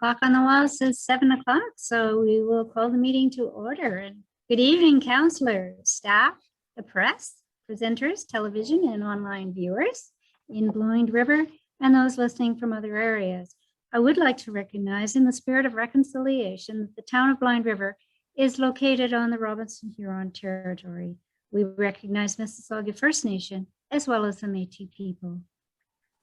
clock on the wall says 7 o'clock, so we will call the meeting to order. And good evening, councillors, staff, the press, presenters, television and online viewers in Blind River, and those listening from other areas. I would like to recognize, in the spirit of reconciliation, that the town of Blind River is located on the Robinson Huron territory. We recognize Mississauga First Nation as well as the Métis people.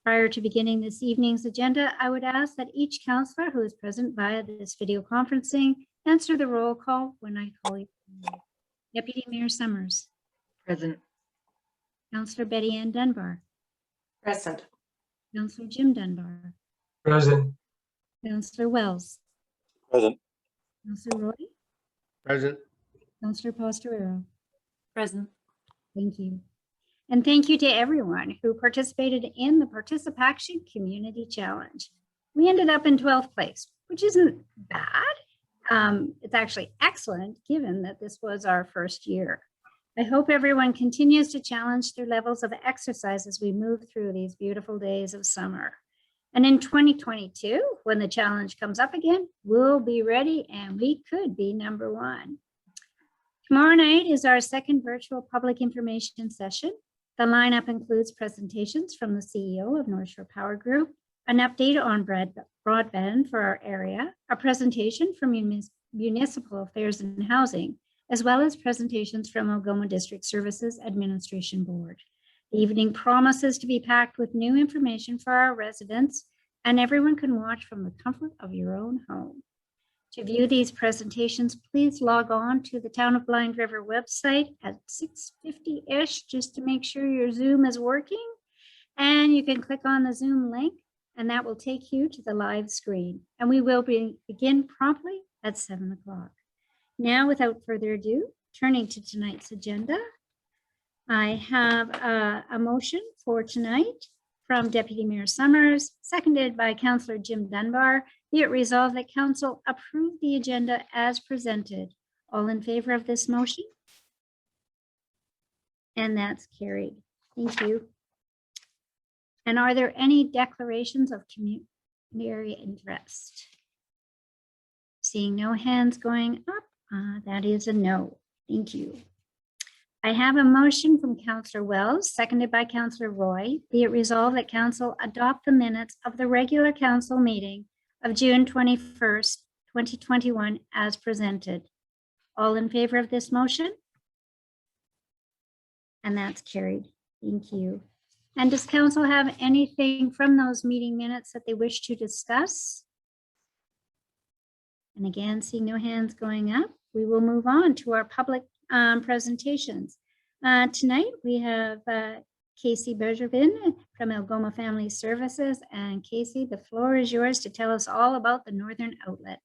Prior to beginning this evening's agenda, I would ask that each councillor who is present via this video conferencing answer the roll call when I call you. Deputy Mayor Summers. Present. Councillor Betty Ann Dunbar. Present. Councillor Jim Dunbar. Present. Councillor Wells. Present. Councillor Roy. Present. Councillor Posterero. Present. Thank you. And thank you to everyone who participated in the Participation Community Challenge. We ended up in 12th place, which isn't bad. It's actually excellent given that this was our first year. I hope everyone continues to challenge their levels of exercise as we move through these beautiful days of summer. And in 2022, when the challenge comes up again, we'll be ready and we could be number one. Tomorrow night is our second virtual public information session. The lineup includes presentations from the CEO of North Shore Power Group, an update on broadband for our area, a presentation from Municipal Affairs and Housing, as well as presentations from Algoma District Services Administration Board. The evening promises to be packed with new information for our residents, and everyone can watch from the comfort of your own home. To view these presentations, please log on to the Town of Blind River website at 6:50-ish just to make sure your Zoom is working. And you can click on the Zoom link and that will take you to the live screen. And we will begin promptly at 7 o'clock. Now, without further ado, turning to tonight's agenda, I have a motion for tonight from Deputy Mayor Summers, seconded by Councillor Jim Dunbar. Be it resolved that Council approve the agenda as presented. All in favor of this motion? And that's carried. Thank you. And are there any declarations of community interest? Seeing no hands going up, that is a no. Thank you. I have a motion from Councillor Wells, seconded by Councillor Roy. Be it resolved that Council adopt the minutes of the regular Council meeting of June 21st, 2021 as presented. All in favor of this motion? And that's carried. Thank you. And does Council have anything from those meeting minutes that they wish to discuss? And again, seeing no hands going up, we will move on to our public presentations. Tonight we have Casey Bergevin from Algoma Family Services. And Casey, the floor is yours to tell us all about the Northern Outlet.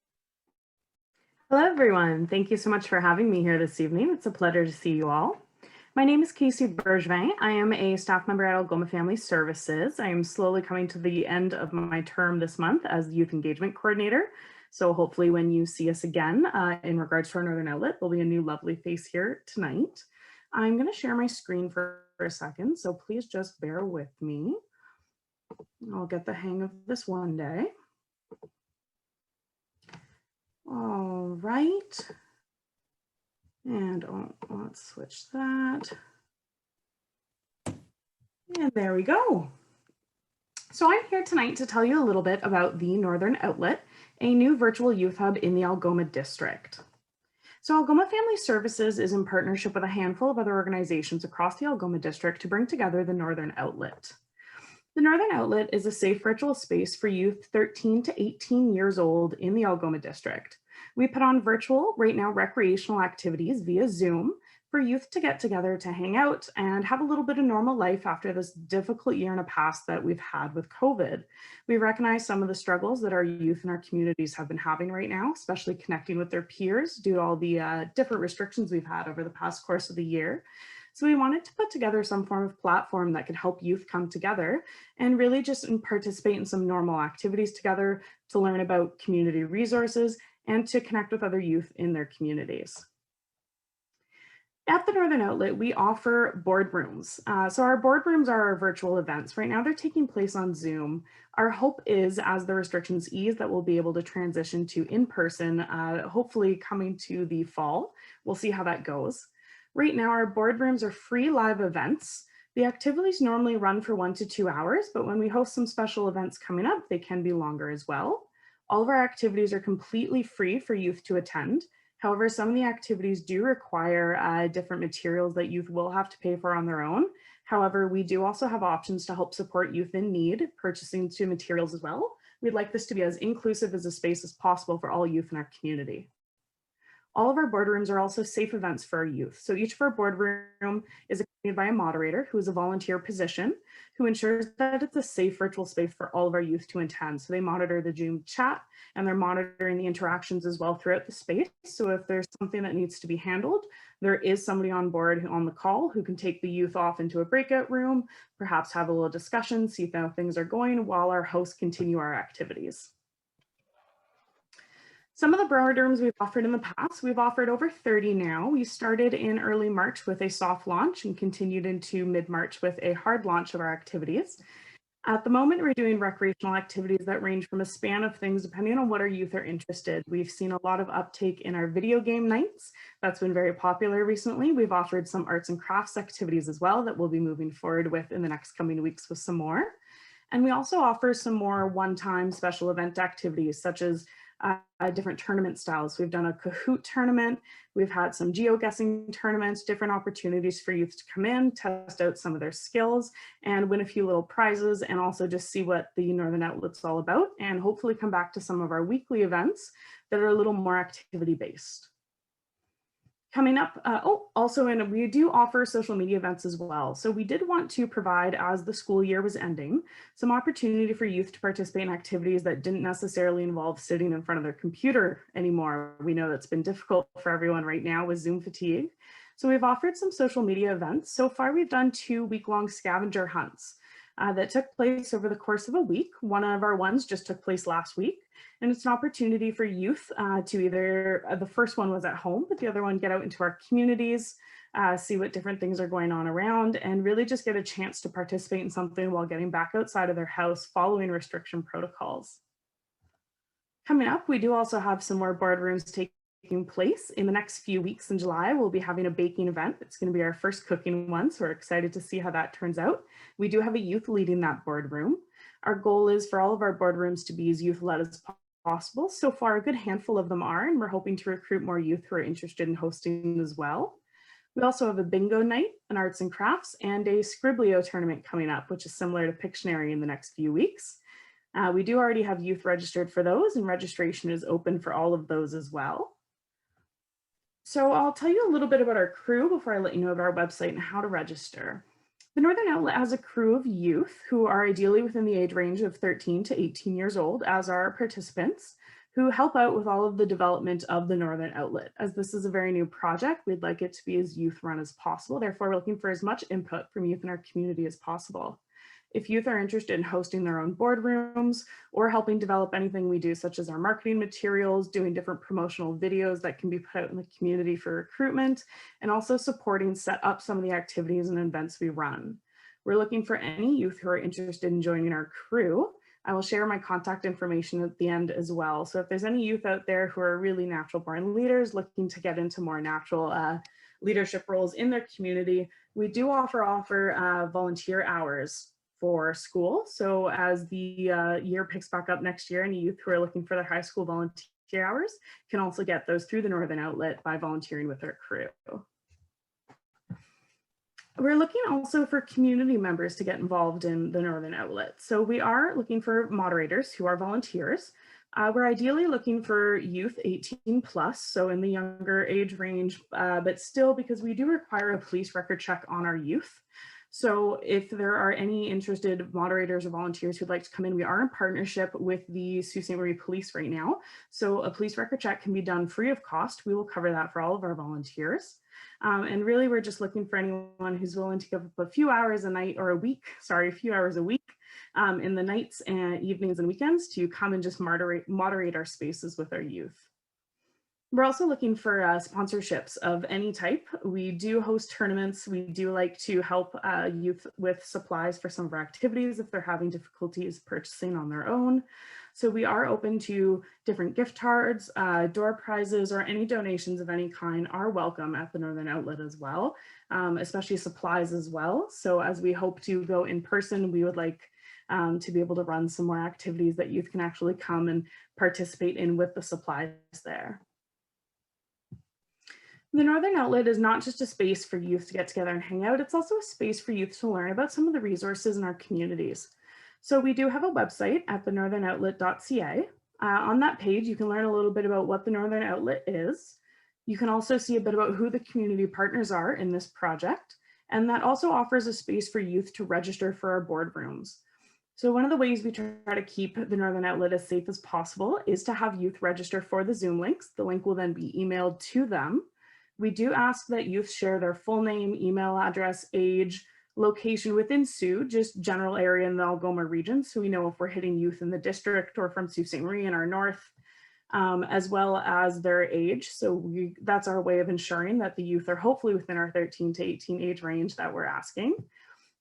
Hello, everyone. Thank you so much for having me here this evening. It's a pleasure to see you all. My name is Casey Bergevin. I am a staff member at Algoma Family Services. I am slowly coming to the end of my term this month as the Youth Engagement Coordinator. So hopefully when you see us again in regards to our Northern Outlet, there'll be a new lovely face here tonight. I'm going to share my screen for a second, so please just bear with me. I'll get the hang of this one day. All right. And let's switch that. And there we go. So I'm here tonight to tell you a little bit about the Northern Outlet, a new virtual youth hub in the Algoma district. So Algoma Family Services is in partnership with a handful of other organizations across the Algoma district to bring together the Northern Outlet. The Northern Outlet is a safe virtual space for youth 13 to 18 years old in the Algoma district. We put on virtual, right now, recreational activities via Zoom for youth to get together to hang out and have a little bit of normal life after this difficult year and a half that we've had with COVID. We recognize some of the struggles that our youth and our communities have been having right now, especially connecting with their peers due to all the different restrictions we've had over the past course of the year. So we wanted to put together some form of platform that could help youth come together and really just participate in some normal activities together to learn about community resources and to connect with other youth in their communities. At the Northern Outlet, we offer boardrooms. So our boardrooms are our virtual events. Right now, they're taking place on Zoom. Our hope is, as the restrictions ease, that we'll be able to transition to in-person, hopefully coming to the fall. We'll see how that goes. Right now, our boardrooms are free live events. The activities normally run for 1 to 2 hours, but when we host some special events coming up, they can be longer as well. All of our activities are completely free for youth to attend. However, some of the activities do require different materials that youth will have to pay for on their own. However, we do also have options to help support youth in need, purchasing two materials as well. We'd like this to be as inclusive as a space as possible for all youth in our community. All of our boardrooms are also safe events for our youth. So each of our boardroom is accompanied by a moderator who is a volunteer position who ensures that it's a safe virtual space for all of our youth to attend. So they monitor the Zoom chat and they're monitoring the interactions as well throughout the space. So if there's something that needs to be handled, there is somebody on board on the call who can take the youth off into a breakout room, perhaps have a little discussion, see how things are going while our hosts continue our activities. Some of the boardrooms we've offered in the past, we've offered over 30 now. We started in early March with a soft launch and continued into mid-March with a hard launch of our activities. At the moment, we're doing recreational activities that range from a span of things depending on what our youth are interested. We've seen a lot of uptake in our video game nights. That's been very popular recently. We've offered some arts and crafts activities as well that we'll be moving forward with in the next coming weeks with some more. And we also offer some more one-time special event activities such as different tournament styles. We've done a Kahoot tournament. We've had some geoguessing tournaments, different opportunities for youth to come in, test out some of their skills and win a few little prizes and also just see what the Northern Outlet's all about and hopefully come back to some of our weekly events that are a little more activity based. Coming up, we do offer social media events as well. So we did want to provide, as the school year was ending, some opportunity for youth to participate in activities that didn't necessarily involve sitting in front of their computer anymore. We know that's been difficult for everyone right now with Zoom fatigue. So we've offered some social media events. So far, we've done 2 week-long scavenger hunts that took place over the course of a week. One of our ones just took place last week. And it's an opportunity for youth to either, the first one was at home, but the other one get out into our communities, see what different things are going on around, and really just get a chance to participate in something while getting back outside of their house following restriction protocols. Coming up, we do also have some more boardrooms taking place. In the next few weeks in July, we'll be having a baking event. It's going to be our first cooking one, so we're excited to see how that turns out. We do have a youth leading that boardroom. Our goal is for all of our boardrooms to be as youth-led as possible. So far, a good handful of them are, and we're hoping to recruit more youth who are interested in hosting as well. We also have a bingo night, an arts and crafts, and a Scriblio tournament coming up, which is similar to Pictionary in the next few weeks. We do already have youth registered for those, and registration is open for all of those as well. So I'll tell you a little bit about our crew before I let you know about our website and how to register. The Northern Outlet has a crew of youth who are ideally within the age range of 13 to 18 years old, as are our participants, who help out with all of the development of the Northern Outlet. As this is a very new project, we'd like it to be as youth run as possible. Therefore, we're looking for as much input from youth in our community as possible. If youth are interested in hosting their own boardrooms or helping develop anything we do, such as our marketing materials, doing different promotional videos that can be put out in the community for recruitment, and also supporting set up some of the activities and events we run. We're looking for any youth who are interested in joining our crew. I will share my contact information at the end as well. So if there's any youth out there who are really natural born leaders looking to get into more natural leadership roles in their community, we do offer volunteer hours for school. So as the year picks back up next year, any youth who are looking for their high school volunteer hours can also get those through the Northern Outlet by volunteering with our crew. We're looking also for community members to get involved in the Northern Outlet. So we are looking for moderators who are volunteers. We're ideally looking for youth 18 plus, so in the younger age range, but still because we do require a police record check on our youth. So if there are any interested moderators or volunteers who'd like to come in, we are in partnership with the Sault Ste. Marie Police right now. So a police record check can be done free of cost. We will cover that for all of our volunteers. And really, we're just looking for anyone who's willing to give up a few hours a night or a week, sorry, a few hours a week in the nights and evenings and weekends to come and just moderate our spaces with our youth. We're also looking for sponsorships of any type. We do host tournaments. We do like to help youth with supplies for some of our activities if they're having difficulties purchasing on their own. So we are open to different gift cards, door prizes, or any donations of any kind are welcome at the Northern Outlet as well, especially supplies as well. So as we hope to go in person, we would like to be able to run some more activities that youth can actually come and participate in with the supplies there. The Northern Outlet is not just a space for youth to get together and hang out, it's also a space for youth to learn about some of the resources in our communities. So we do have a website at thenorthernoutlet.ca. On that page, you can learn a little bit about what the Northern Outlet is. You can also see a bit about who the community partners are in this project. And that also offers a space for youth to register for our boardrooms. So one of the ways we try to keep the Northern Outlet as safe as possible is to have youth register for the Zoom links. The link will then be emailed to them. We do ask that youth share their full name, email address, age, location within Sioux, just general area in the Algoma region. So we know if we're hitting youth in the district or from Sault Ste. Marie in our north, as well as their age. So that's our way of ensuring that the youth are hopefully within our 13 to 18 age range that we're asking.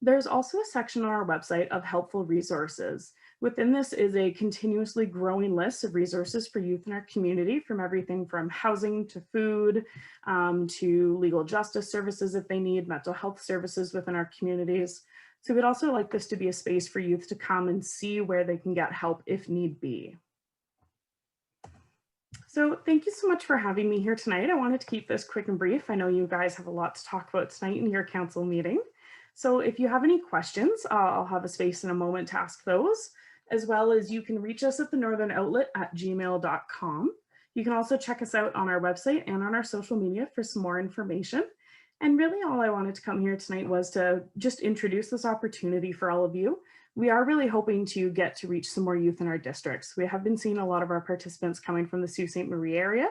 There's also a section on our website of helpful resources. Within this is a continuously growing list of resources for youth in our community, from everything from housing to food, to legal justice services if they need, mental health services within our communities. So we'd also like this to be a space for youth to come and see where they can get help if need be. So thank you so much for having me here tonight. I wanted to keep this quick and brief. I know you guys have a lot to talk about tonight in your council meeting. So if you have any questions, I'll have a space in a moment to ask those, as well as you can reach us at thenorthernoutlet@gmail.com. You can also check us out on our website and on our social media for some more information. And really all I wanted to come here tonight was to just introduce this opportunity for all of you. We are really hoping to get to reach some more youth in our districts. We have been seeing a lot of our participants coming from the Sault Ste. Marie area,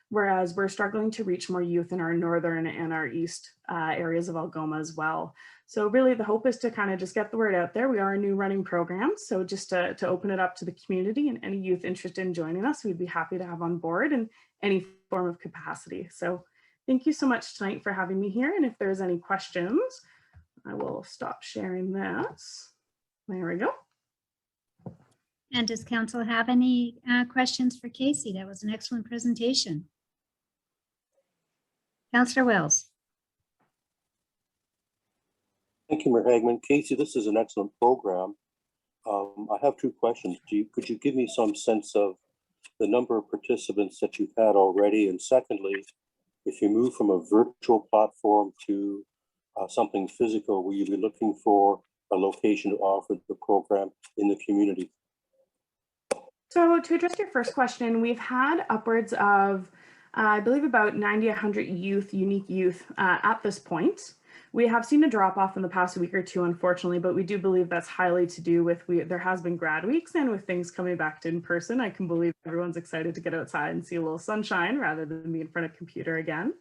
whereas we're struggling to reach more youth in our northern and our east areas of Algoma as well. So really the hope is to kind of just get the word out there. We are a new running program. So just to open it up to the community and any youth interested in joining us, we'd be happy to have on board in any form of capacity. So thank you so much tonight for having me here. And if there's any questions, I will stop sharing this. There we go. And does council have any questions for Casey? That was an excellent presentation. Councillor Wells. Thank you, Mayor Hagman. Casey, this is an excellent program. I have two questions. Could you give me some sense of the number of participants that you've had already? And secondly, if you move from a virtual platform to something physical, will you be looking for a location to offer the program in the community? So to address your first question, we've had upwards of, I believe about 90, 100 youth, unique youth at this point. We have seen a drop off in the past week or two, unfortunately, but we do believe that's highly to do with, there has been grad weeks, and with things coming back to in person, I can believe everyone's excited to get outside and see a little sunshine rather than be in front of a computer again.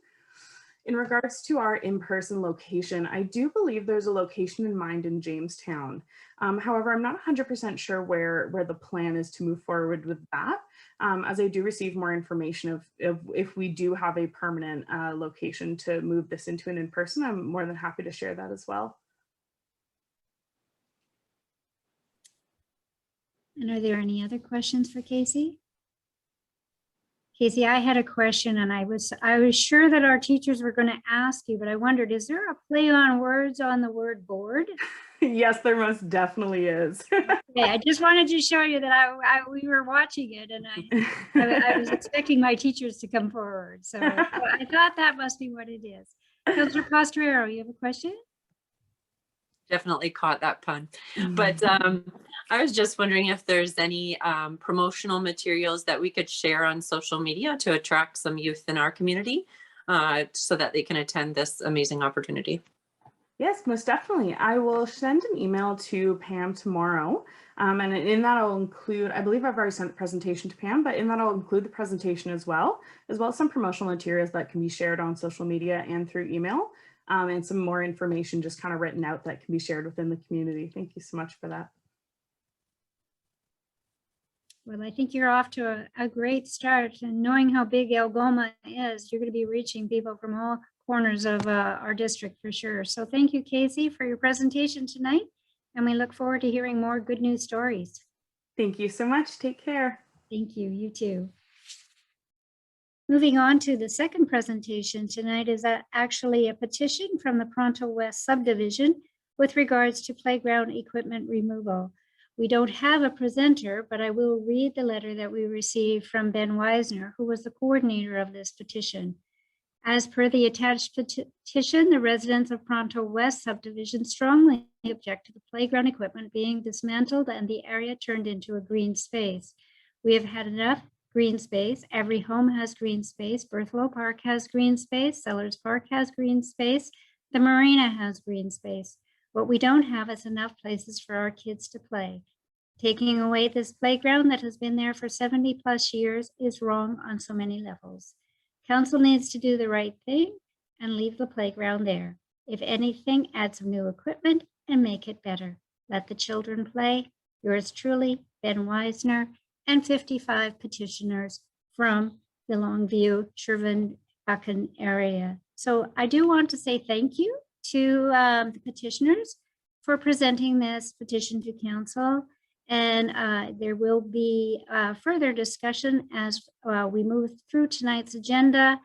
In regards to our in-person location, I do believe there's a location in mind in Jamestown. However, I'm not 100% sure where the plan is to move forward with that, as I do receive more information of if we do have a permanent location to move this into an in-person. I'm more than happy to share that as well. And are there any other questions for Casey? Casey, I had a question, and I was sure that our teachers were going to ask you, but I wondered, is there a play on words on the word board? Yes, there most definitely is. Okay, I just wanted to show you that we were watching it, and I was expecting my teachers to come forward. So I thought that must be what it is. Councillor Postrero, you have a question? Definitely caught that pun. But I was just wondering if there's any promotional materials that we could share on social media to attract some youth in our community so that they can attend this amazing opportunity. Yes, most definitely. I will send an email to Pam tomorrow. And in that I'll include, I believe I've already sent the presentation to Pam, but in that I'll include the presentation as well as some promotional materials that can be shared on social media and through email, and some more information just kind of written out that can be shared within the community. Thank you so much for that. Well, I think you're off to a great start, and knowing how big Algoma is, you're going to be reaching people from all corners of our district for sure. So thank you, Casey, for your presentation tonight, and we look forward to hearing more good news stories. Thank you so much. Take care. Thank you. You too. Moving on to the second presentation tonight is actually a petition from the Pronto West subdivision with regards to playground equipment removal. We don't have a presenter, but I will read the letter that we received from Ben Weisner, who was the coordinator of this petition. As per the attached petition, the residents of Pronto West subdivision strongly object to the playground equipment being dismantled and the area turned into a green space. We have had enough green space. Every home has green space. Berthelot Park has green space. Sellers Park has green space. The marina has green space. What we don't have is enough places for our kids to play. Taking away this playground that has been there for 70 plus years is wrong on so many levels. Council needs to do the right thing and leave the playground there. If anything, add some new equipment and make it better. Let the children play. Yours truly, Ben Weisner, and 55 petitioners from the Longview, Shervin-Buchan area. So I do want to say thank you to the petitioners for presenting this petition to council. And there will be further discussion as we move through tonight's agenda.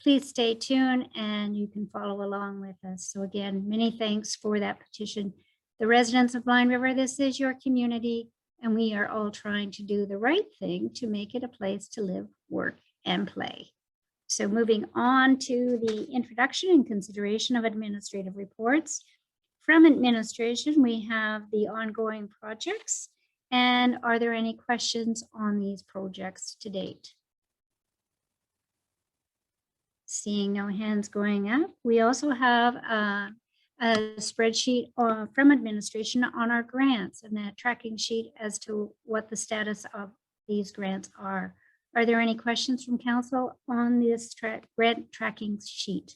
Please stay tuned and you can follow along with us. So again, many thanks for that petition. The residents of Blind River, this is your community, and we are all trying to do the right thing to make it a place to live, work, and play. So moving on to the introduction and consideration of administrative reports. From administration, we have the ongoing projects. And are there any questions on these projects to date? Seeing no hands going up, we also have a spreadsheet from administration on our grants and that tracking sheet as to what the status of these grants are. Are there any questions from council on this grant tracking sheet?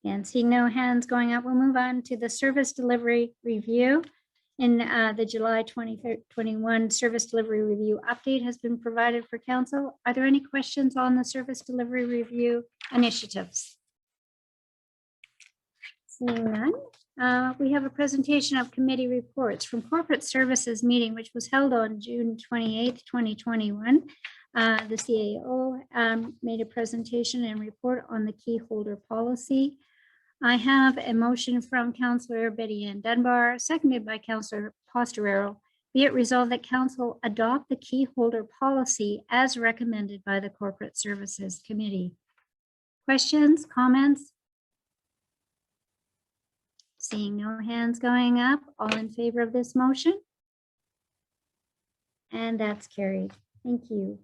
And seeing no hands going up, we'll move on to the service delivery review. In the July 2021 service delivery review update has been provided for council. Are there any questions on the service delivery review initiatives? Seeing none, we have a presentation of committee reports from corporate services meeting, which was held on June 28th, 2021. The CAO made a presentation and report on the key holder policy. I have a motion from Councillor Betty Ann Dunbar, seconded by Councillor Posterero. Be it resolved that council adopt the key holder policy as recommended by the Corporate Services Committee. Questions, comments? Seeing no hands going up, all in favor of this motion? And that's carried. Thank you.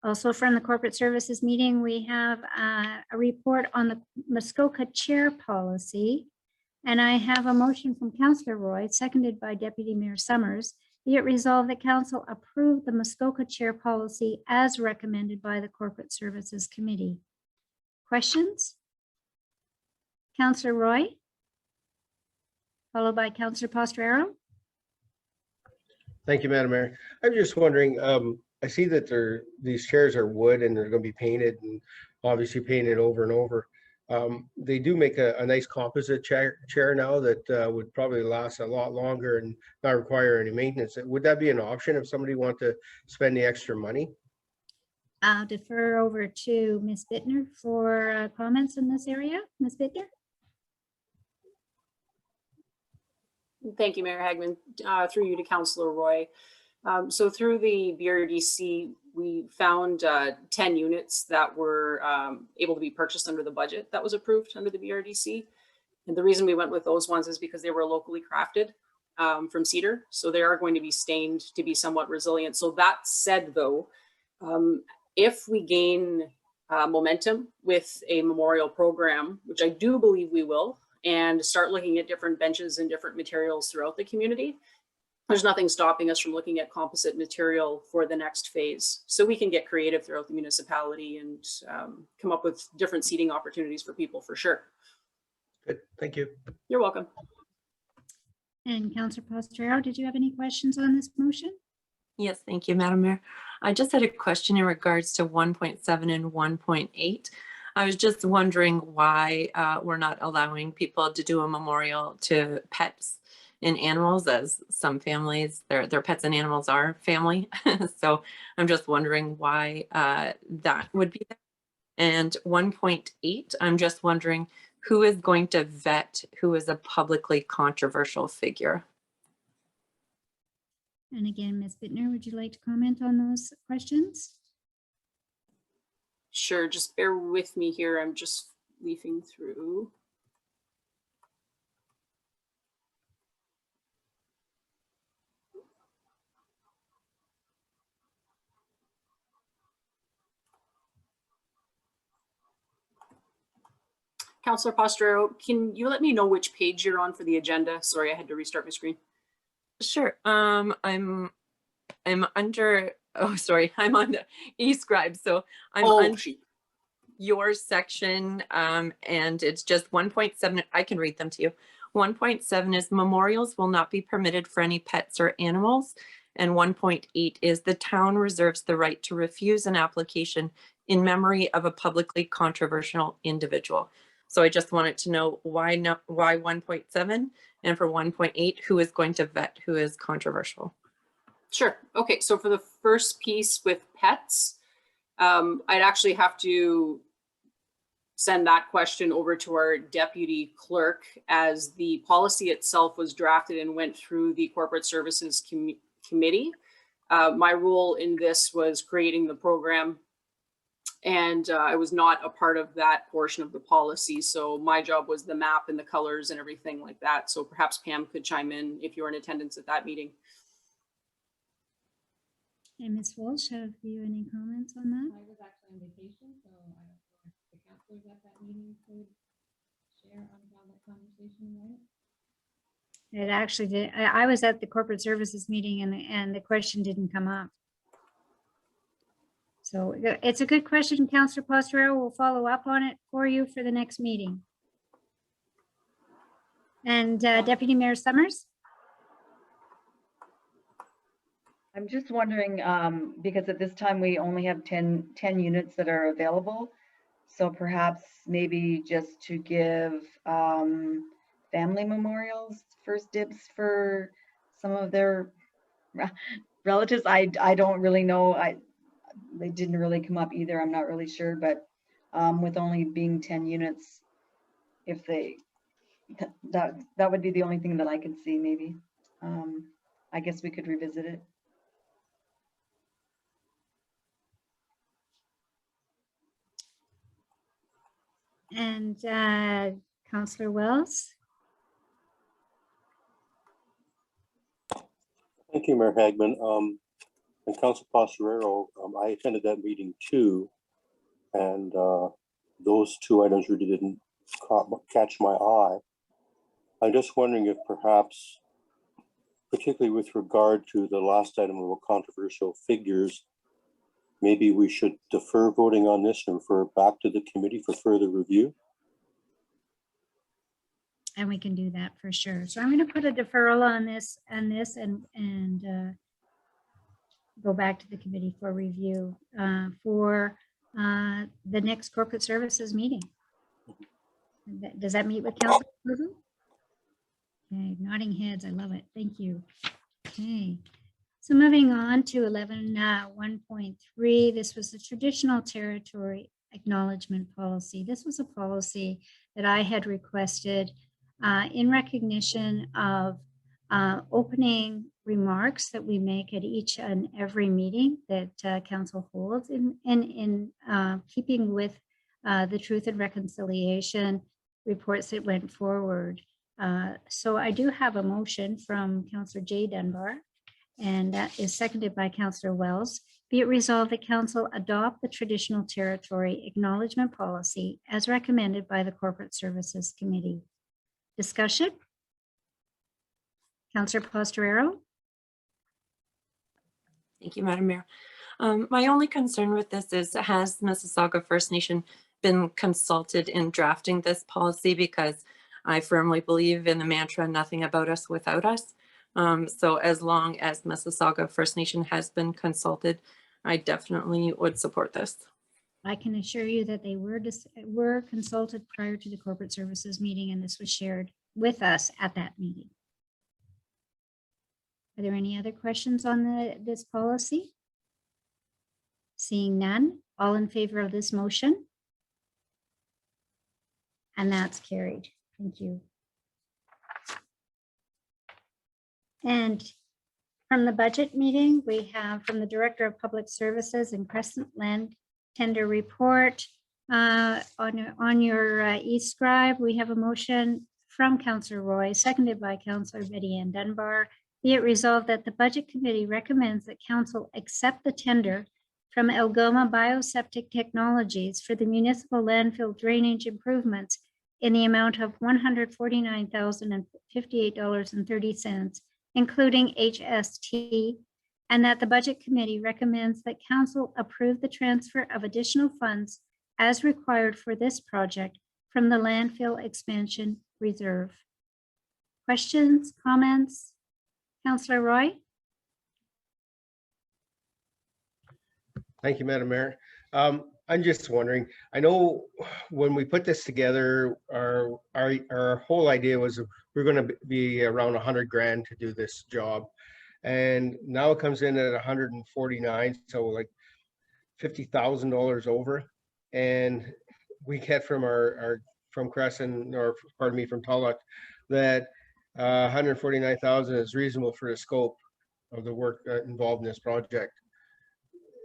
Also from the corporate services meeting, we have a report on the Muskoka chair policy. And I have a motion from Councillor Roy, seconded by Deputy Mayor Summers. Be it resolved that council approve the Muskoka chair policy as recommended by the Corporate Services Committee. Questions? Councillor Roy, followed by Councillor Posterero. Thank you, Madam Mayor. I'm just wondering, I see that these chairs are wood and they're going to be painted and obviously painted over and over. They do make a nice composite chair now that would probably last a lot longer and not require any maintenance. Would that be an option if somebody wanted to spend the extra money? I'll defer over to Ms. Bittner for comments in this area. Ms. Bittner? Thank you, Mayor Hagman. Through you to Councillor Roy. So through the BRDC, we found 10 units that were able to be purchased under the budget that was approved under the BRDC. And the reason we went with those ones is because they were locally crafted from cedar. So they are going to be stained to be somewhat resilient. So that said, though, if we gain momentum with a memorial program, which I do believe we will, and start looking at different benches and different materials throughout the community, there's nothing stopping us from looking at composite material for the next phase. So we can get creative throughout the municipality and come up with different seating opportunities for people for sure. Good, thank you. You're welcome. And Councillor Posterero, did you have any questions on this motion? Yes, thank you, Madam Mayor. I just had a question in regards to 1.7 and 1.8. I was just wondering why we're not allowing people to do a memorial to pets and animals, as some families, their pets and animals are family. So I'm just wondering why that would be there. And 1.8, I'm just wondering who is going to vet who is a publicly controversial figure? And again, Ms. Bittner, would you like to comment on those questions? Sure, just bear with me here. I'm just leafing through. Councillor Posterero, can you let me know which page you're on for the agenda? Sorry, I had to restart my screen. Sure. I'm under, oh, sorry, I'm on the eScribe. So I'm on Shoot. your section and it's just 1.7. I can read them to you. 1.7 is memorials will not be permitted for any pets or animals. And 1.8 is the town reserves the right to refuse an application in memory of a publicly controversial individual. So I just wanted to know why 1.7, and for 1.8, who is going to vet who is controversial? Sure. Okay, so for the first piece with pets, I'd actually have to send that question over to our deputy clerk, as the policy itself was drafted and went through the corporate services committee. My role in this was creating the program, and I was not a part of that portion of the policy. So my job was the map and the colors and everything like that. So perhaps Pam could chime in if you were in attendance at that meeting. And Ms. Walsh, have you any comments on that? I was actually on vacation, so I don't know if the counselors at that meeting could share on how that conversation went. It actually did. I was at the corporate services meeting and the question didn't come up. So it's a good question, Councillor Posterero. We'll follow up on it for you for the next meeting. And Deputy Mayor Summers? I'm just wondering, because at this time we only have 10 units that are available. So perhaps maybe just to give family memorials first dibs for some of their relatives. I don't really know. They didn't really come up either. I'm not really sure, but with only being 10 units, if they, that would be the only thing that I could see maybe. I guess we could revisit it. And Councillor Wells? Thank you, Mayor Hagman. And Council Posterero, I attended that meeting too. And those two items really didn't catch my eye. I'm just wondering if perhaps, particularly with regard to the last item of controversial figures, maybe we should defer voting on this and refer it back to the committee for further review. And we can do that for sure. So I'm going to put a deferral on this and go back to the committee for review for the next corporate services meeting. Does that meet with council approval? Okay, nodding heads. I love it. Thank you. Okay. So moving on to 11.1.3, this was the traditional territory acknowledgement policy. This was a policy that I had requested in recognition of opening remarks that we make at each and every meeting that council holds in keeping with the Truth and Reconciliation reports that went forward. So I do have a motion from Councillor Jay Dunbar, and that is seconded by Councillor Wells. Be it resolved that council adopt the traditional territory acknowledgement policy as recommended by the Corporate Services Committee. Discussion? Councillor Posterero? Thank you, Madam Mayor. My only concern with this is, has Mississauga First Nation been consulted in drafting this policy? Because I firmly believe in the mantra, nothing about us without us. So as long as Mississauga First Nation has been consulted, I definitely would support this. I can assure you that they were consulted prior to the corporate services meeting, and this was shared with us at that meeting. Are there any other questions on this policy? Seeing none, all in favor of this motion? And that's carried. Thank you. And from the budget meeting, we have from the Director of Public Services and Crescent Land tender report. On your e-scribe, we have a motion from Councillor Roy, seconded by Councillor Betty Ann Dunbar. Be it resolved that the Budget Committee recommends that Council accept the tender from Algoma Bioseptic Technologies for the municipal landfill drainage improvements in the amount of $149,058.30, including HST, and that the Budget Committee recommends that Council approve the transfer of additional funds as required for this project from the landfill expansion reserve. Questions, comments? Councillor Roy? Thank you, Madam Mayor. I'm just wondering, I know when we put this together, our whole idea was we're going to be around 100 grand to do this job. And now it comes in at 149, so like $50,000 over. And we get from from Crescent, or pardon me, from Tulloch, that 149,000 is reasonable for the scope of the work involved in this project.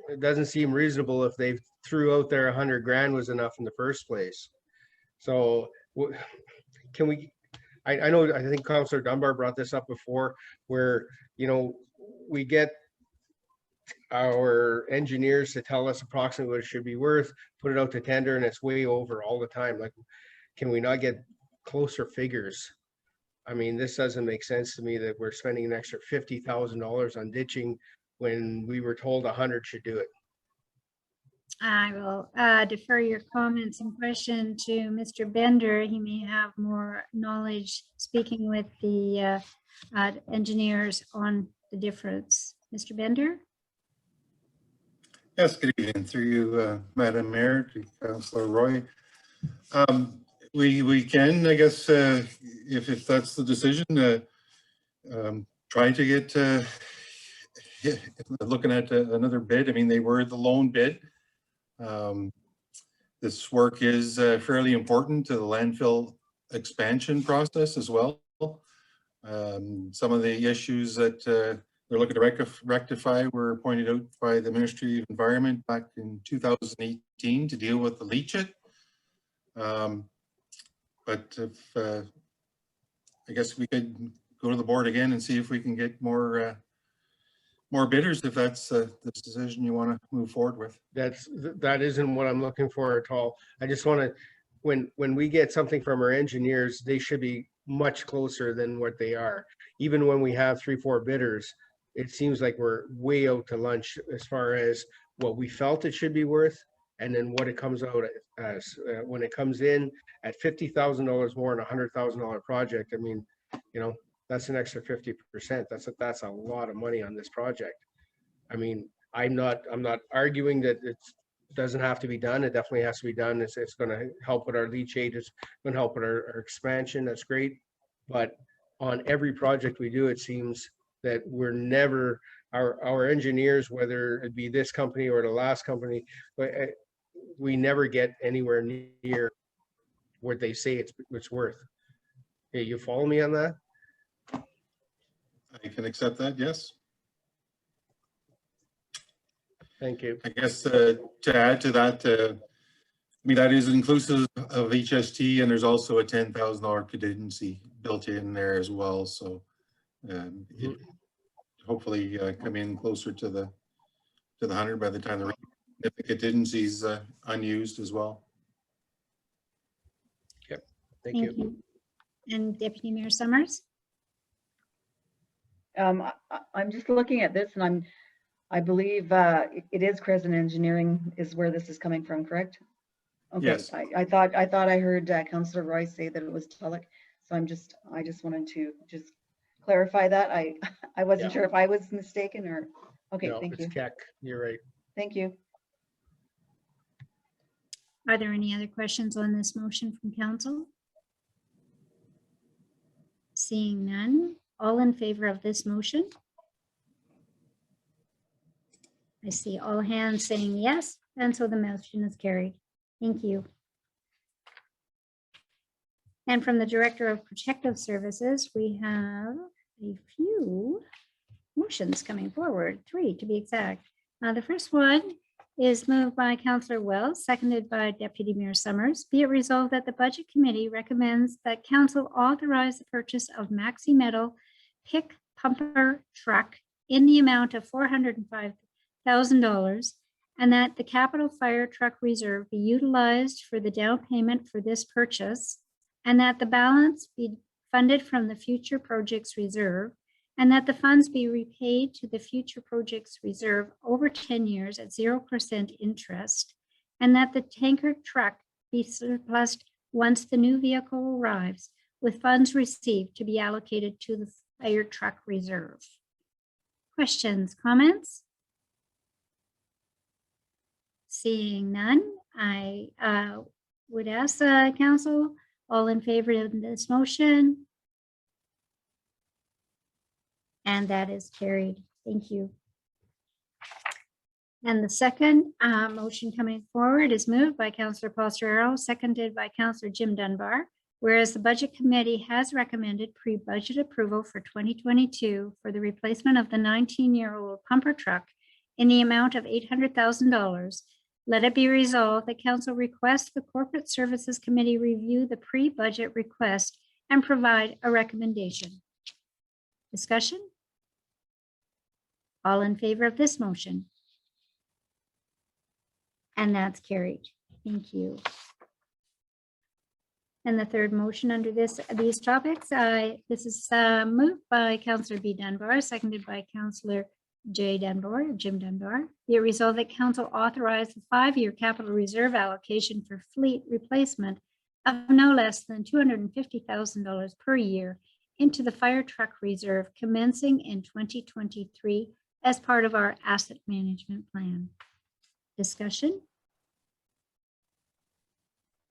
It doesn't seem reasonable if they threw out there 100 grand was enough in the first place. So can we, I know, I think Councillor Dunbar brought this up before, where, you know, we get our engineers to tell us approximately what it should be worth, put it out to tender, and it's way over all the time. Like, can we not get closer figures? I mean, this doesn't make sense to me that we're spending an extra $50,000 on ditching when we were told 100 should do it. I will defer your comments and question to Mr. Bender. He may have more knowledge speaking with the engineers on the difference. Mr. Bender? Yes, good evening through you, Madam Mayor, to Councillor Roy. We can, I guess, if that's the decision, try to get looking at another bid. I mean, they were the lone bid. This work is fairly important to the landfill expansion process as well. Some of the issues that they're looking to rectify were pointed out by the Ministry of Environment back in 2018 to deal with the leachate. But if I guess we could go to the board again and see if we can get more bidders, if that's the decision you want to move forward with. That isn't what I'm looking for at all. I just want to, when we get something from our engineers, they should be much closer than what they are. Even when we have 3-4 bidders, it seems like we're way out to lunch as far as what we felt it should be worth, and then what it comes out as when it comes in at $50,000 more in a $100,000 project. I mean, you know, that's an extra 50%. That's a lot of money on this project. I mean, I'm not arguing that it doesn't have to be done. It definitely has to be done. It's going to help with our leachate. It's going to help with our expansion. That's great. But on every project we do, it seems that we're never, our engineers, whether it be this company or the last company, we never get anywhere near what they say it's worth. Hey, you follow me on that? I can accept that, yes. Thank you. I guess to add to that, I mean, that is inclusive of HST, and there's also a $10,000 contingency built in there as well. So it hopefully come in closer to the 100 by the time the contingency is unused as well. Yep. Thank you. And Deputy Mayor Summers? I'm just looking at this, and I believe it is Crescent Engineering is where this is coming from, correct? Okay. Yes. I thought I heard Councillor Roy say that it was Tulloch. So I just wanted to just clarify that. I wasn't Yeah. sure if I was mistaken or, okay, No, thank it's you. Keck. You're right. Thank you. Are there any other questions on this motion from council? Seeing none, all in favor of this motion? I see all hands saying yes, and so the motion is carried. Thank you. And from the Director of Protective Services, we have a few motions coming forward, 3 to be exact. The first one is moved by Councillor Wells, seconded by Deputy Mayor Summers. Be it resolved that the Budget Committee recommends that Council authorize the purchase of Maxi Metal pick pumper truck in the amount of $405,000, and that the Capital Fire Truck Reserve be utilized for the down payment for this purchase, and that the balance be funded from the Future Projects Reserve, and that the funds be repaid to the Future Projects Reserve over 10 years at 0% interest, and that the tanker truck be surplused once the new vehicle arrives, with funds received to be allocated to the Fire Truck Reserve. Questions, comments? Seeing none, I would ask council, all in favor of this motion? And that is carried. Thank you. And the second motion coming forward is moved by Councillor Foster-Arrow, seconded by Councillor Jim Dunbar. Whereas the Budget Committee has recommended pre-budget approval for 2022 for the replacement of the 19-year-old pumper truck in the amount of $800,000, let it be resolved that Council requests the Corporate Services Committee review the pre-budget request and provide a recommendation. Discussion? All in favor of this motion? And that's carried. Thank you. And the third motion under these topics, this is moved by Councillor B. Dunbar, seconded by Councillor J. Dunbar, Jim Dunbar. Be it resolved that Council authorize the 5-year capital reserve allocation for fleet replacement of no less than $250,000 per year into the fire truck reserve commencing in 2023 as part of our asset management plan. Discussion?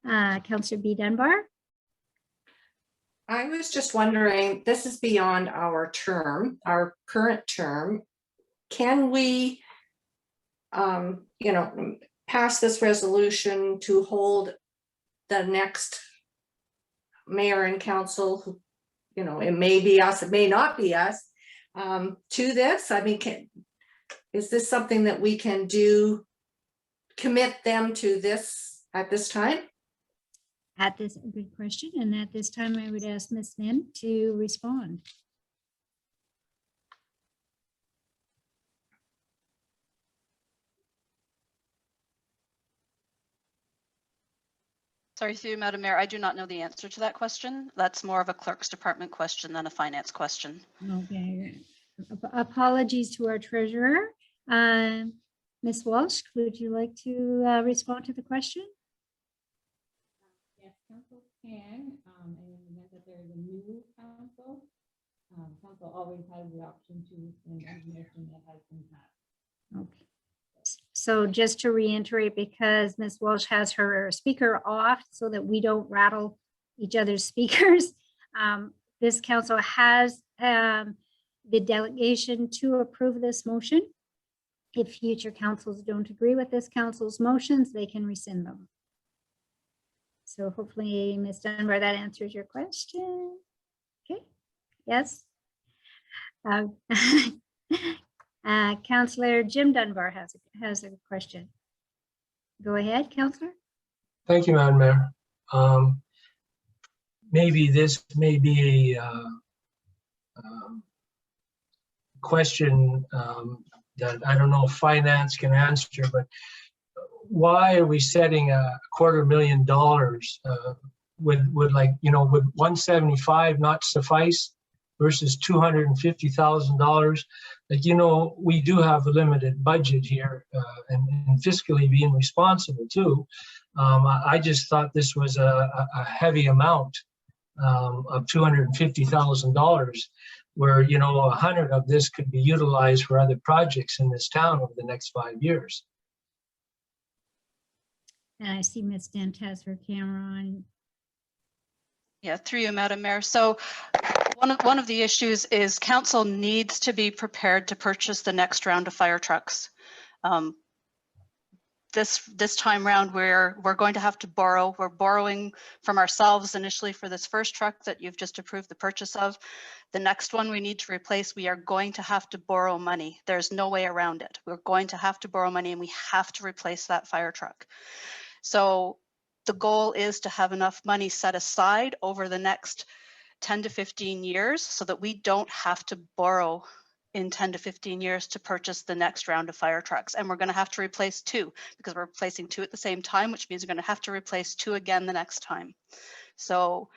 Councillor B. Dunbar. I was just wondering, this is beyond our term, our current term. Can we, pass this resolution to hold the next mayor and council, who, it may be us, it may not be us, to this? I mean, is this something that we can do, commit them to this at this time? At this, good question, and at this time I would ask Ms. Min to respond. Sorry, through you, Madam Mayor, I do not know the answer to that question. That's more of a clerk's department question than a finance question. Okay, apologies to our treasurer. Ms. Walsh, would you like to respond to the question? Yes, council can, and in the event that there is a new council, council always has the option to rescind any motion that has been passed. Okay. So just to reiterate, because Ms. Walsh has her speaker off so that we don't rattle each other's speakers, this council has the delegation to approve this motion. If future councils don't agree with this council's motions, they can rescind them. So hopefully, Ms. Dunbar, that answers your question. Okay, yes. Councillor Jim Dunbar has a question. Go ahead, Councillor. Thank you, Madam Mayor. Maybe this may be a question that I don't know if finance can answer, but why are we setting $250,000? Would would 175 not suffice versus $250,000? Like, we do have a limited budget here, and fiscally being responsible too. I just thought this was a heavy amount. of $250,000, where, you know, 100 of this could be utilized for other projects in this town over the next 5 years. And I see Ms. Dent has her camera on. Yeah, through you, Madam Mayor. So one of the issues is council needs to be prepared to purchase the next round of fire trucks. This time round, we're going to have to borrow. We're borrowing from ourselves initially for this first truck that you've just approved the purchase of. The next one we need to replace, we are going to have to borrow money. There's no way around it. We're going to have to borrow money, and we have to replace that fire truck. So the goal is to have enough money set aside over the next 10 to 15 years so that we don't have to borrow in 10 to 15 years to purchase the next round of fire trucks. And we're going to have to replace 2 because we're replacing 2 at the same time, which means we're going to have to replace 2 again the next time. So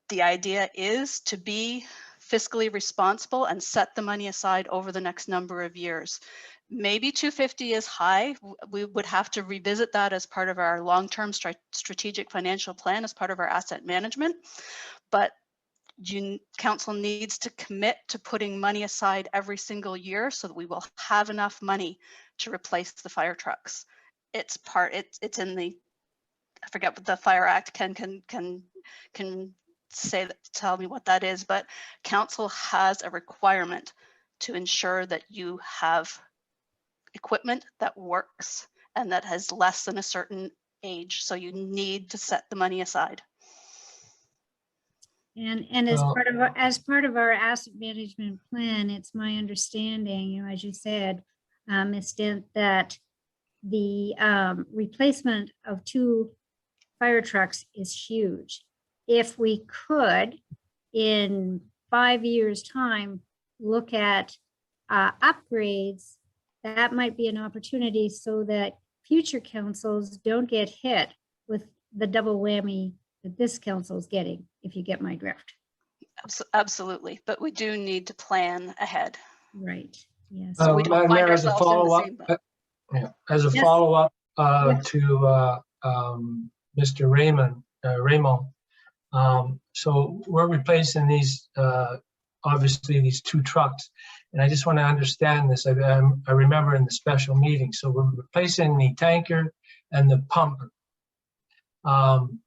the idea is to be fiscally responsible and set the money aside over the next number of years. Maybe 250 is high. We would have to revisit that as part of our long-term strategic financial plan, as part of our asset management. But council needs to commit to putting money aside every single year so that we will have enough money to replace the fire trucks. It's it's in the, I forget what the Fire Act can say that, tell me what that is, but council has a requirement to ensure that you have equipment that works and that has less than a certain age. So you need to set the money aside. And as part of our asset management plan, it's my understanding, you know, as you said, Ms. Dent, that the replacement of 2 fire trucks is huge. If we could, in 5 years' time, look at upgrades, that might be an opportunity so that future councils don't get hit with the double whammy that this council is getting, if you get my drift. Absolutely, but we do need to plan ahead. Right, yes. So we don't find as a ourselves in the same boat. as a Yes. follow-up Yes. to Mr. Raymond, so we're replacing these, obviously these 2 trucks. And I just want to understand this. I remember in the special meeting. So we're replacing the tanker and the pumper. And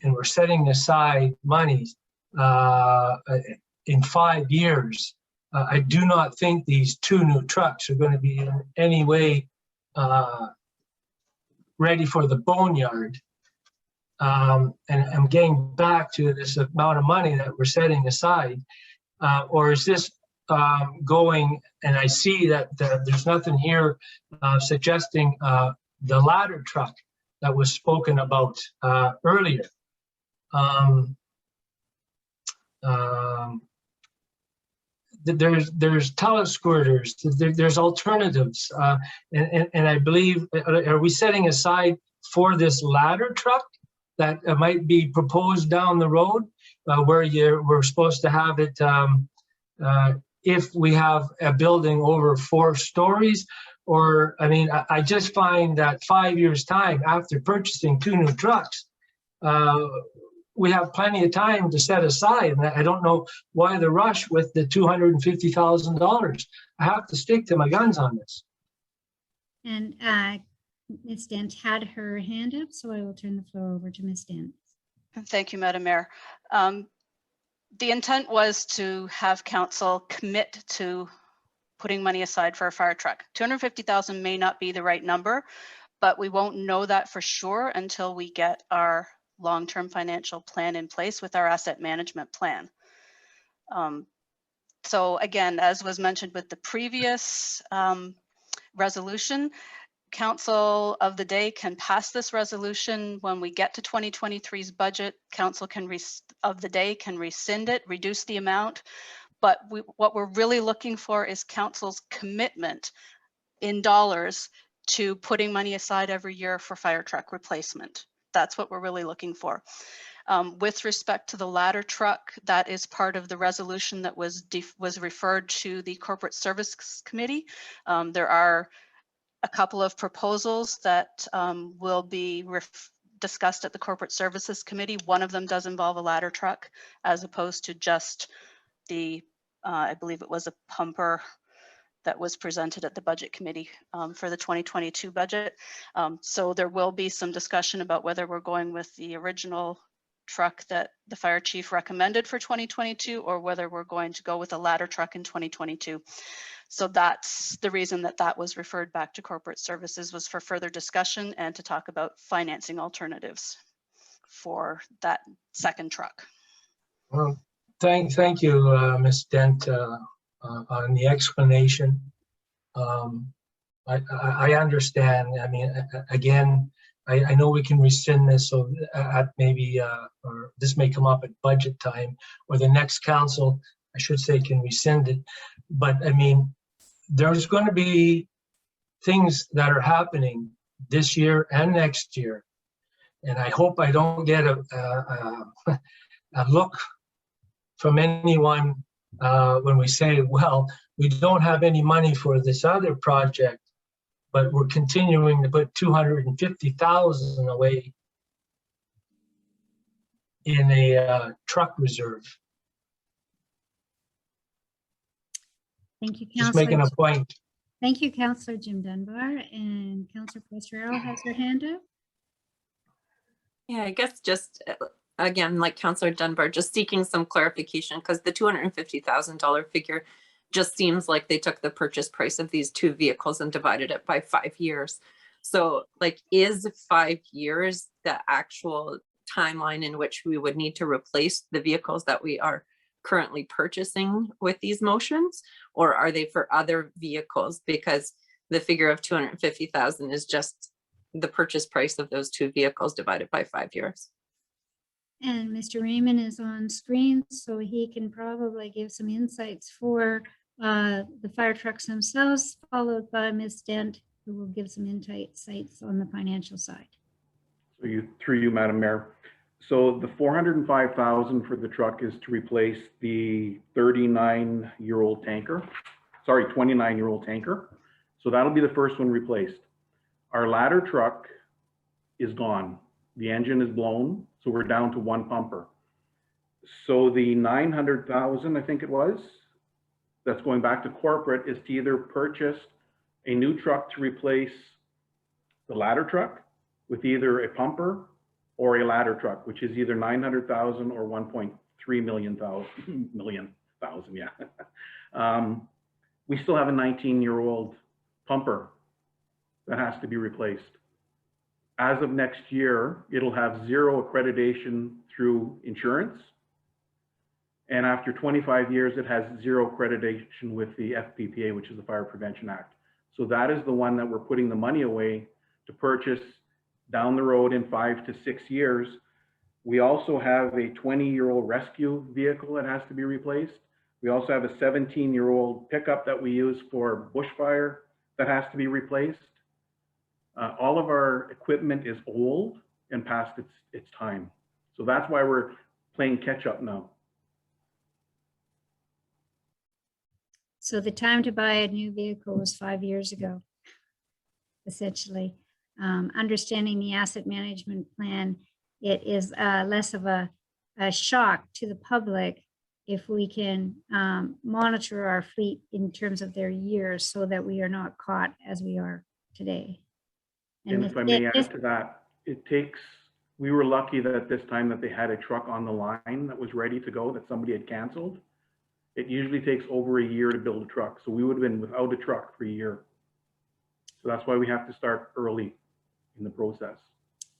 we're setting aside monies in 5 years. I do not think these 2 new trucks are going to be in any way ready for the boneyard. And I'm getting back to this amount of money that we're setting aside, or is this going, and I see that there's nothing here suggesting the ladder truck that was spoken about earlier. There's telesquirters, there's alternatives, and I believe, are we setting aside for this ladder truck that might be proposed down the road, where we're supposed to have it if we have a building over 4 stories? Or, I mean, I just find that 5 years' time after purchasing 2 new trucks, we have plenty of time to set aside. And I don't know why the rush with the $250,000. I have to stick to my guns on this. And Ms. Dent had her hand up, so I will turn the floor over to Ms. Dent. Thank you, Madam Mayor. The intent was to have council commit to putting money aside for a fire truck. 250,000 may not be the right number, but we won't know that for sure until we get our long-term financial plan in place with our asset management plan. So again, as was mentioned with the previous resolution, council of the day can pass this resolution when we get to 2023's budget. Council of the day can rescind it, reduce the amount. But what we're really looking for is council's commitment in dollars to putting money aside every year for fire truck replacement. That's what we're really looking for. With respect to the ladder truck, that is part of the resolution that was referred to the Corporate Service Committee. There are a couple of proposals that will be discussed at the Corporate Services Committee. One of them does involve a ladder truck as opposed to just the, I believe it was a pumper that was presented at the Budget Committee for the 2022 budget. So there will be some discussion about whether we're going with the original truck that the fire chief recommended for 2022 or whether we're going to go with a ladder truck in 2022. So that's the reason that that was referred back to Corporate Services, was for further discussion and to talk about financing alternatives for that second truck. Well, thank you, Ms. Dent, on the explanation. I understand. I mean, again, I know we can rescind this, so at maybe, or this may come up at budget time, or the next council, I should say, can rescind it. But I mean, there's going to be things that are happening this year and next year. And I hope I don't get a look from anyone when we say, well, we don't have any money for this other project, but we're continuing to put $250,000 away in a truck reserve. Thank you, Just Councillor. making a point. Thank you, Councillor Jim Dunbar, and Councillor Pastorero has her hand up. Yeah, I guess just again, like Councillor Dunbar, just seeking some clarification, because the $250,000 figure just seems like they took the purchase price of these two vehicles and divided it by 5 years. So like, is 5 years the actual timeline in which we would need to replace the vehicles that we are currently purchasing with these motions, or are they for other vehicles? Because the figure of 250,000 is just the purchase price of those two vehicles divided by 5 years. And Mr. Raymond is on screen, so he can probably give some insights for the fire trucks themselves, followed by Ms. Dent, who will give some insights on the financial side. So through you, Madam Mayor. So the 405,000 for the truck is to replace the 39-year-old tanker, sorry, 29-year-old tanker. So that'll be the first one replaced. Our ladder truck is gone. The engine is blown, so we're down to one pumper. So the 900,000, I think it was, that's going back to corporate, is to either purchase a new truck to replace the ladder truck with either a pumper or a ladder truck, which is either 900,000 or 1.3 million, yeah. We still have a 19-year-old pumper that has to be replaced. As of next year, it'll have 0 accreditation through insurance. And after 25 years, it has 0 accreditation with the FPPA, which is the Fire Prevention Act. So that is the one that we're putting the money away to purchase down the road in 5 to 6 years. We also have a 20-year-old rescue vehicle that has to be replaced. We also have a 17-year-old pickup that we use for bushfire that has to be replaced. All of our equipment is old and past its time. So that's why we're playing catch up now. So the time to buy a new vehicle was 5 years ago, essentially. Understanding the asset management plan, it is less of a shock to the public if we can monitor our fleet in terms of their years so that we are not caught as we are today. And if I may add to that, we were lucky that at this time that they had a truck on the line that was ready to go that somebody had canceled. It usually takes over a year to build a truck. So we would have been without a truck for a year. So that's why we have to start early in the process.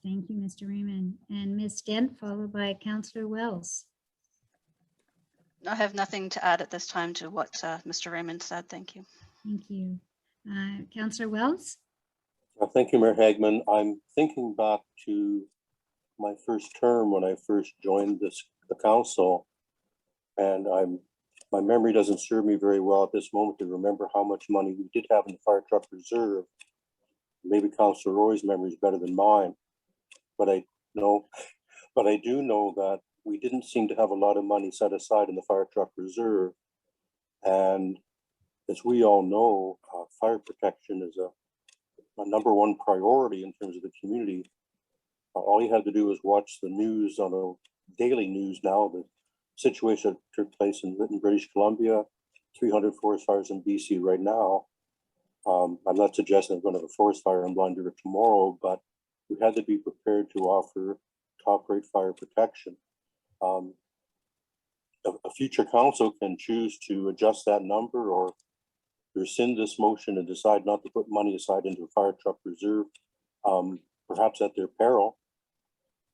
Thank you, Mr. Raymond. And Ms. Dent, followed by Councillor Wells. I have nothing to add at this time to what Mr. Raymond said. Thank you. Thank you. Councillor Wells? Thank you, Mayor Hagman. I'm thinking back to my first term when I first joined the council, and my memory doesn't serve me very well at this moment to remember how much money we did have in the fire truck reserve. Maybe Councillor Roy's memory is better than mine, but I do know that we didn't seem to have a lot of money set aside in the fire truck reserve. And as we all know, fire protection is a #1 priority in terms of the community. All you have to do is watch the news on a daily news now. The situation that took place in British Columbia, 300 forest fires in BC right now. I'm not suggesting we're going to have a forest fire in Blind River tomorrow, but we had to be prepared to offer top-rate fire protection. A future council can choose to adjust that number or rescind this motion and decide not to put money aside into a fire truck reserve, perhaps at their peril.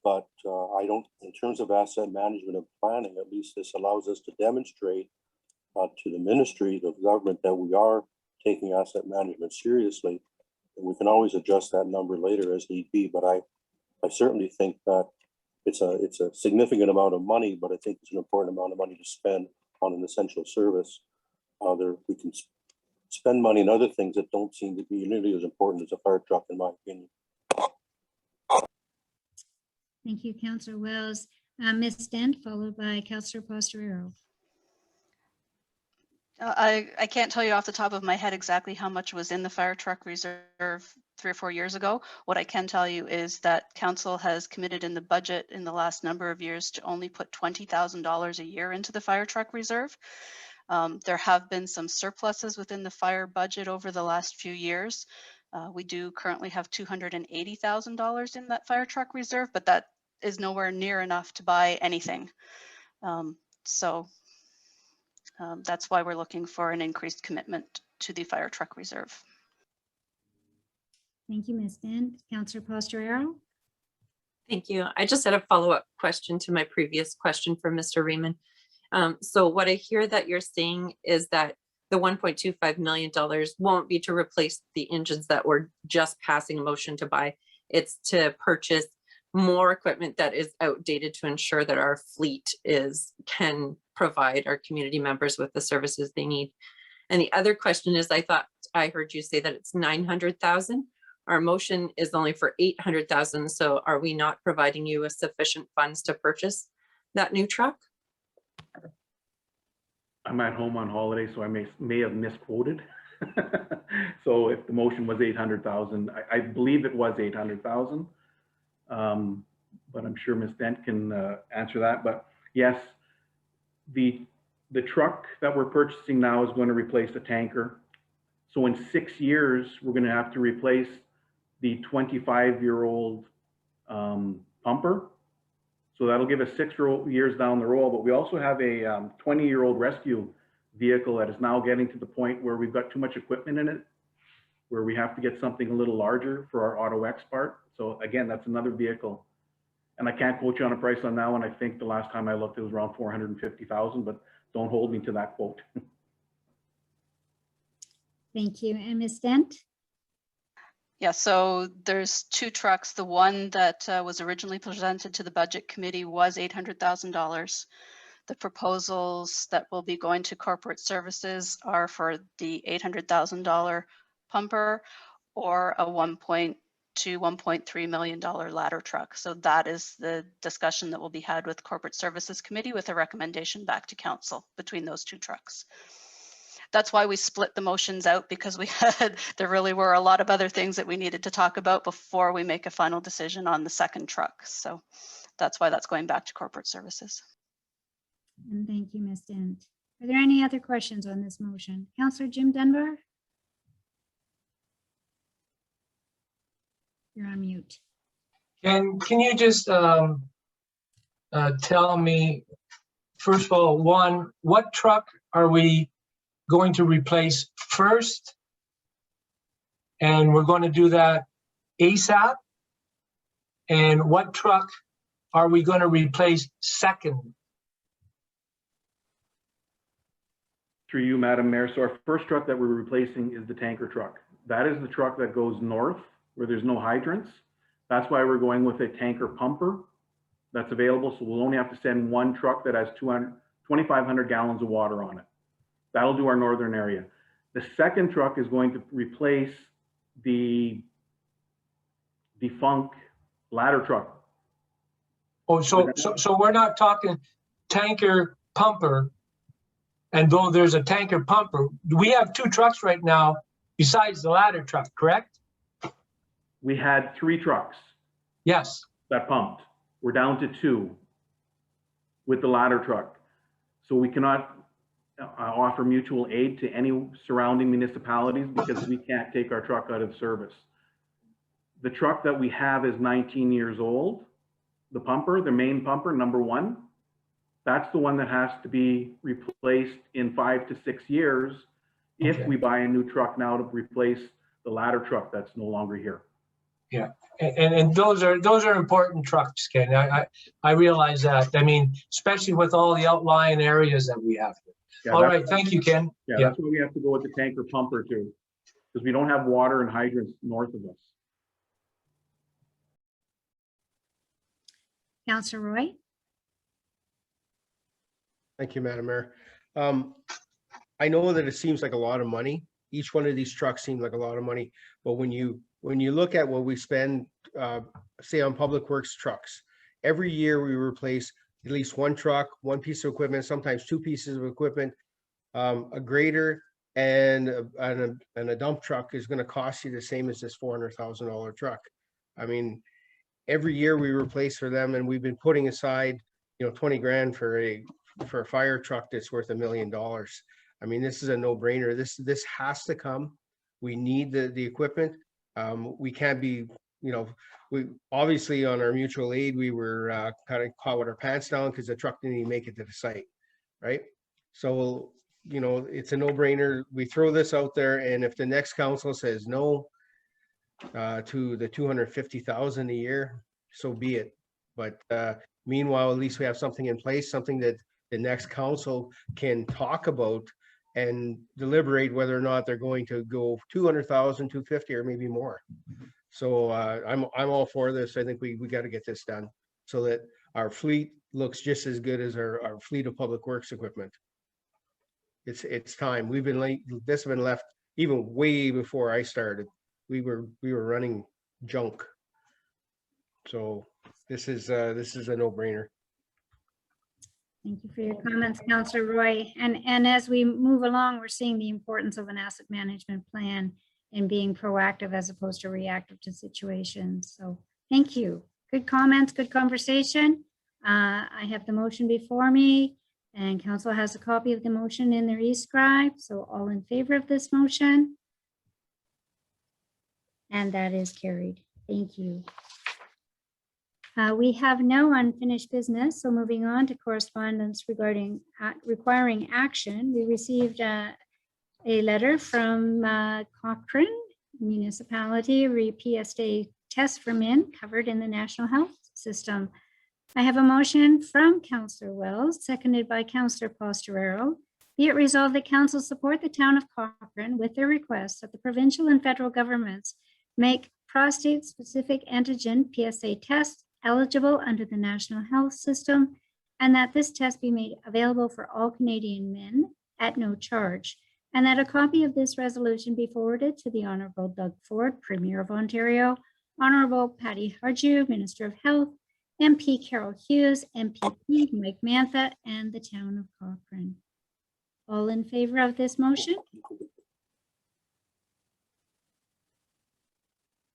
But I don't, in terms of asset management and planning, at least this allows us to demonstrate to the ministry, the government, that we are taking asset management seriously. And we can always adjust that number later as need be. But I certainly think that it's a significant amount of money, but I think it's an important amount of money to spend on an essential service. We can spend money on other things that don't seem to be nearly as important as a fire truck, in my opinion. Thank you, Councillor Wells. Ms. Dent, followed by Councillor Pastorero. I can't tell you off the top of my head exactly how much was in the fire truck reserve 3 or 4 years ago. What I can tell you is that council has committed in the budget in the last number of years to only put $20,000 a year into the fire truck reserve. There have been some surpluses within the fire budget over the last few years. We do currently have $280,000 in that fire truck reserve, but that is nowhere near enough to buy anything. That's why we're looking for an increased commitment to the fire truck reserve. Thank you, Ms. Dent. Councillor Pastorero. Thank you. I just had a follow-up question to my previous question for Mr. Raymond. So what I hear that you're saying is that the $1.25 million won't be to replace the engines that we're just passing a motion to buy. It's to purchase more equipment that is outdated to ensure that our fleet can provide our community members with the services they need. And the other question is, I thought I heard you say that it's 900,000. Our motion is only for 800,000. So are we not providing you with sufficient funds to purchase that new truck? I'm at home on holiday, so I may have misquoted. So if the motion was 800,000, I believe it was 800,000. But I'm sure Ms. Dent can answer that. But yes, the truck that we're purchasing now is going to replace a tanker. So in 6 years, we're going to have to replace the 25-year-old pumper. So that'll give us 6 years down the road. But we also have a 20-year-old rescue vehicle that is now getting to the point where we've got too much equipment in it, where we have to get something a little larger for our Auto X part. So again, that's another vehicle. And I can't quote you on a price on that one. I think the last time I looked, it was around 450,000, but don't hold me to that quote. Thank you. And Ms. Dent? Yeah, so there's 2 trucks. The one that was originally presented to the budget committee was $800,000. The proposals that will be going to corporate services are for the $800,000 pumper or a $1.2 to $1.3 million ladder truck. So that is the discussion that will be had with corporate services committee with a recommendation back to council between those 2 trucks. That's why we split the motions out, because there really were a lot of other things that we needed to talk about before we make a final decision on the second truck. So that's why that's going back to corporate services. And thank you, Ms. Dent. Are there any other questions on this motion? Councillor Jim Dunbar? You're on mute. Can you just tell me, first of all, one, what truck are we going to replace first? And we're going to do that ASAP. And what truck are we going to replace second? Through you, Madam Mayor. So our first truck that we're replacing is the tanker truck. That is the truck that goes north where there's no hydrants. That's why we're going with a tanker pumper that's available. So we'll only have to send one truck that has 2,500 gallons of water on it. That'll do our northern area. The second truck is going to replace the defunct ladder truck. Oh, so we're not talking tanker pumper. And though there's a tanker pumper, we have 2 trucks right now besides the ladder truck, correct? We had 3 trucks. Yes. that pumped. We're down to 2 with the ladder truck. So we cannot offer mutual aid to any surrounding municipalities because we can't take our truck out of service. The truck that we have is 19 years old. The pumper, the main pumper, number 1, that's the one that has to be replaced in 5 to 6 years if Okay. we buy a new truck now to replace the ladder truck that's no longer here. Yeah, and those are important trucks, Ken. I realize that. I mean, especially with all the outlying areas that we have. Yeah, All that's- right, thank you, Ken. Yeah, Yeah. that's why we have to go with the tanker pumper too, because we don't have water and hydrants north of us. Councillor Roy? Thank you, Madam Mayor. I know that it seems like a lot of money. Each one of these trucks seems like a lot of money, but when you look at what we spend, say on Public Works trucks, every year we replace at least one truck, one piece of equipment, sometimes 2 pieces of equipment. A grader and a dump truck is going to cost you the same as this $400,000 truck. I mean, every year we replace for them, and we've been putting aside, 20 grand for a fire truck that's worth $1 million. I mean, this is a no-brainer. This has to come. We need the equipment. We can't be, we obviously on our mutual aid, we were kind of caught with our pants down because the truck didn't even make it to the site, right? So, it's a no-brainer. We throw this out there, and if the next council says no to the $250,000 a year, so be it. But meanwhile, at least we have something in place, something that the next council can talk about and deliberate whether or not they're going to go 200,000, 250, or maybe more. So I'm all for this. I think we got to get this done so that our fleet looks just as good as our fleet of Public Works equipment. It's time. We've been late. This has been left even way before I started. We were running junk. So this is a no-brainer. Thank you for your comments, Councillor Roy. And as we move along, we're seeing the importance of an asset management plan and being proactive as opposed to reactive to situations. So thank you. Good comments, good conversation. I have the motion before me, and council has a copy of the motion in their e-scribe. So all in favor of this motion? And that is carried. Thank you. We have no unfinished business, so moving on to correspondence regarding requiring action. We received a letter from Cochrane Municipality, re-PSA test for men covered in the National Health System. I have a motion from Councillor Wells, seconded by Councillor Posterero. Be it resolved that council support the town of Cochrane with their request that the provincial and federal governments make prostate-specific antigen PSA tests eligible under the National Health System, and that this test be made available for all Canadian men at no charge, and that a copy of this resolution be forwarded to the Honourable Doug Ford, Premier of Ontario, Honourable Patty Harju, Minister of Health, MP Carol Hughes, MPP Mike Mantha, and the town of Cochrane. All in favor of this motion?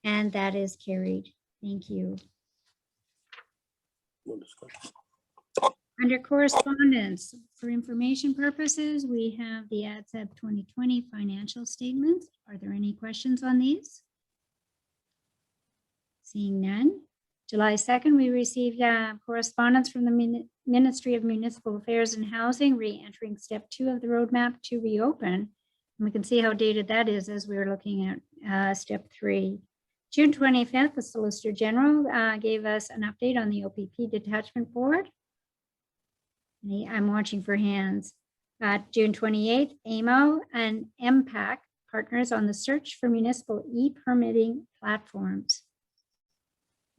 And that is carried. Thank you. Under correspondence, for information purposes, we have the ADSEB 2020 financial statements. Are there any questions on these? Seeing none. July 2nd, we received correspondence from the Ministry of Municipal Affairs and Housing, re-entering step 2 of the roadmap to reopen. And we can see how dated that is as we're looking at step 3. June 25th, the Solicitor General gave us an update on the OPP Detachment Board. I'm watching for hands. June 28th, AMO and MPAC partners on the search for municipal e-permitting platforms.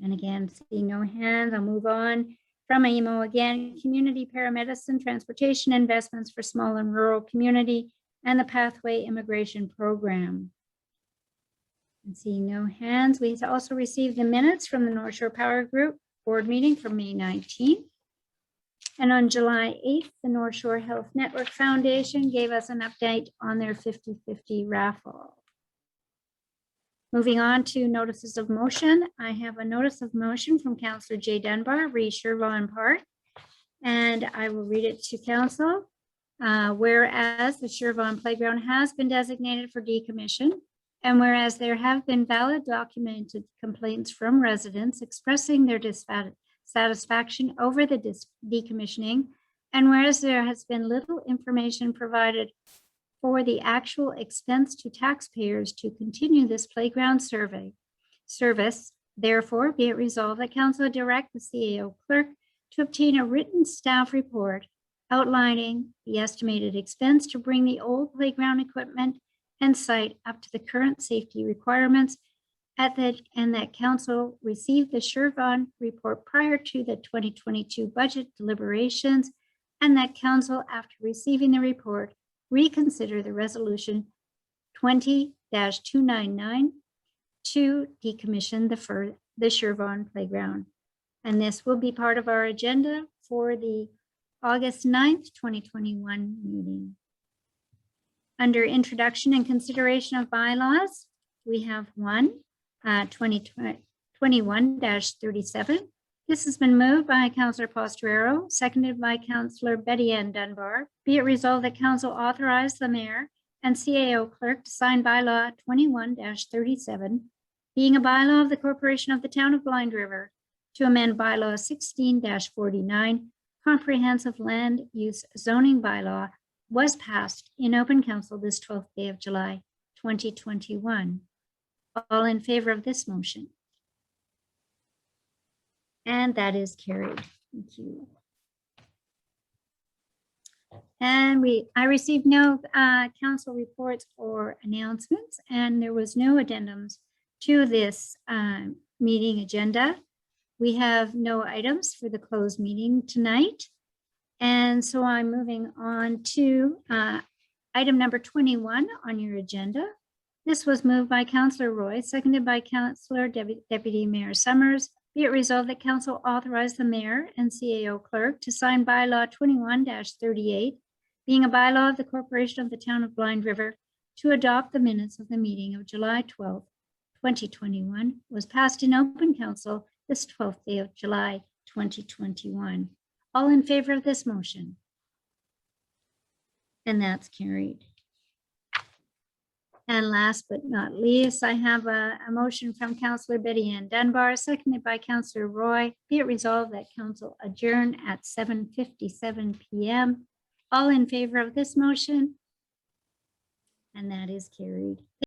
And again, seeing no hands, I'll move on. From AMO again, community paramedicine, transportation investments for small and rural community, and the Pathway Immigration Program. And seeing no hands, we also received the minutes from the North Shore Power Group board meeting from May 19th. And on July 8th, the North Shore Health Network Foundation gave us an update on their 50-50 raffle. Moving on to notices of motion, I have a notice of motion from Councillor Jay Dunbar, re Shervon Park, and I will read it to council. Whereas the Shervon Playground has been designated for decommission, and whereas there have been valid documented complaints from residents expressing their dissatisfaction over the decommissioning, and whereas there has been little information provided for the actual expense to taxpayers to continue this playground service, therefore be it resolved that council direct the CAO clerk to obtain a written staff report outlining the estimated expense to bring the old playground equipment and site up to the current safety requirements and that council received the Shervon report prior to the 2022 budget deliberations, and that council, after receiving the report, reconsider the resolution 20-299 to decommission the Shervon Playground. And this will be part of our agenda for the August 9th, 2021 meeting. Under introduction and consideration of bylaws, we have one, 2021-37. This has been moved by Councillor Postrero, seconded by Councillor Betty Ann Dunbar. Be it resolved that council authorize the mayor and CAO clerk to sign bylaw 21-37, being a bylaw of the Corporation of the Town of Blind River, to amend bylaw 16-49, comprehensive land use zoning bylaw, was passed in open council this 12th day of July, 2021. All in favor of this motion? And that is carried. Thank you. And I received no council reports or announcements, and there was no addendums to this meeting agenda. We have no items for the closed meeting tonight. And so I'm moving on to item number 21 on your agenda. This was moved by Councillor Roy, seconded by Councillor Deputy Mayor Summers. Be it resolved that council authorize the mayor and CAO clerk to sign bylaw 21-38, being a bylaw of the Corporation of the Town of Blind River, to adopt the minutes of the meeting of July 12th, 2021, was passed in open council this 12th day of July, 2021. All in favor of this motion? And that's carried. And last but not least, I have a motion from Councillor Betty Ann Dunbar, seconded by Councillor Roy. Be it resolved that council adjourn at 7:57 p.m. All in favor of this motion? And that is carried.